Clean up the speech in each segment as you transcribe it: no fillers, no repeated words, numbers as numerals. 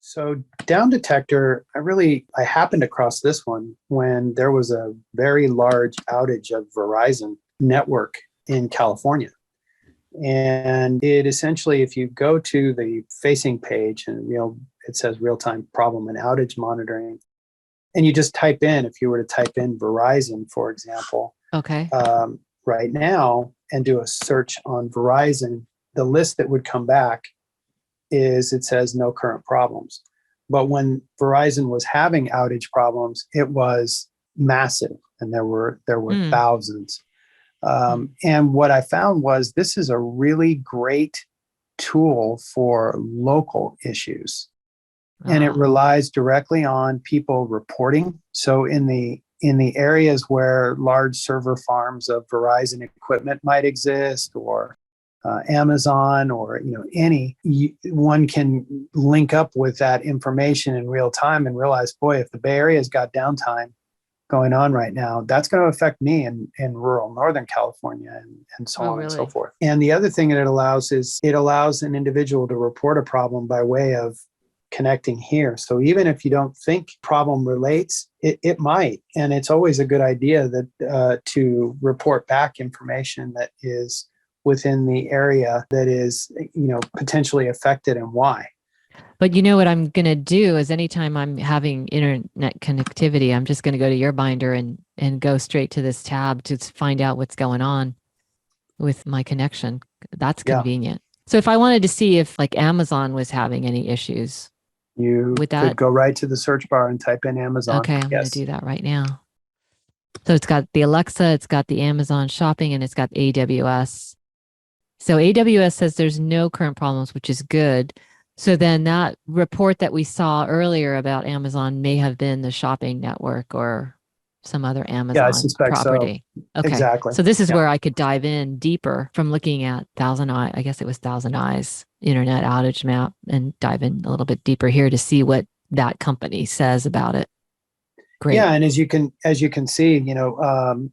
So Downdetector, I happened across this one when there was a very large outage of Verizon network in California. And it essentially, if you go to the facing page and it says real-time problem and outage monitoring, and you just type in, if you were to type in Verizon, for example, Okay. right now, and do a search on Verizon, the list that would come back it says no current problems. But when Verizon was having outage problems, it was massive, and there were thousands. And what I found was this is a really great tool for local issues, and it relies directly on people reporting. So in the areas where large server farms of Verizon equipment might exist, or Amazon, or one can link up with that information in real time and realize, boy, if the Bay Area's got downtime going on right now, that's going to affect me in rural Northern California, and so on and so forth. And the other thing that it allows is it allows an individual to report a problem by way of connecting here. So even if you don't think problem relates, it might. And it's always a good idea that to report back information that is within the area that is, potentially affected, and why. But you know what I'm going to do is anytime I'm having internet connectivity, I'm just going to go to your binder and go straight to this tab to find out what's going on with my connection. That's convenient. So if I wanted to see if like Amazon was having any issues, you could go right to the search bar and type in Amazon. Okay, I'm going to do that right now. So it's got the Alexa, it's got the Amazon shopping, and it's got AWS. So AWS says there's no current problems, which is good. So then that report that we saw earlier about Amazon may have been the shopping network or some other Amazon I suspect property. So. Okay. Exactly. So this is where I could dive in deeper from looking at Thousand Eyes internet outage map, and dive in a little bit deeper here to see what that company says about it. Great. Yeah, and as you can see, in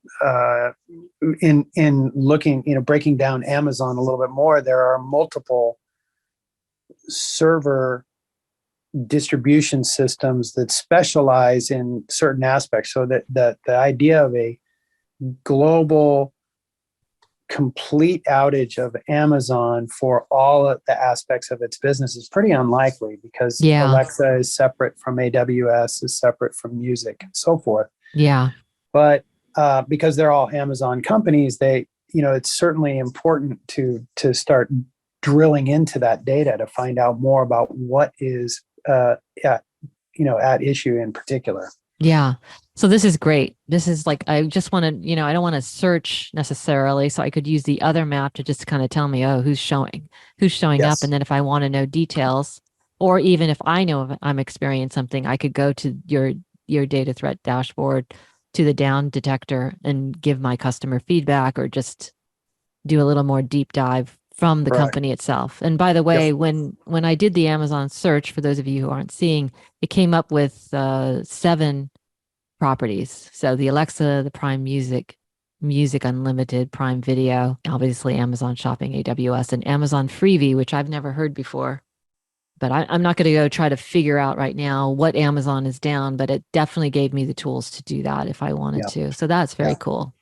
looking, breaking down Amazon a little bit more, there are multiple server distribution systems that specialize in certain aspects. So that the idea of a global complete outage of Amazon for all of the aspects of its business is pretty unlikely, because Alexa is separate from AWS, is separate from music, and so forth. Yeah. But because they're all Amazon companies, it's certainly important to start drilling into that data to find out more about what is at issue in particular. Yeah. So this is great. This is like, I just want to, I don't want to search necessarily. So I could use the other map to just kind of tell me, who's showing up. And then if I want to know details, or even if I know I'm experiencing something, I could go to your DataThreat dashboard, to the Downdetector, and give my customer feedback, or just do a little more deep dive from the company itself. And by the way, when I did the Amazon search, for those of you who aren't seeing, it came up with 7 properties. So the Alexa, the Prime Music Unlimited, Prime Video, obviously Amazon Shopping, AWS, and Amazon Freebie, which I've never heard before. But I'm not going to go try to figure out right now what Amazon is down, but it definitely gave me the tools to do that if I wanted to. So that's very cool.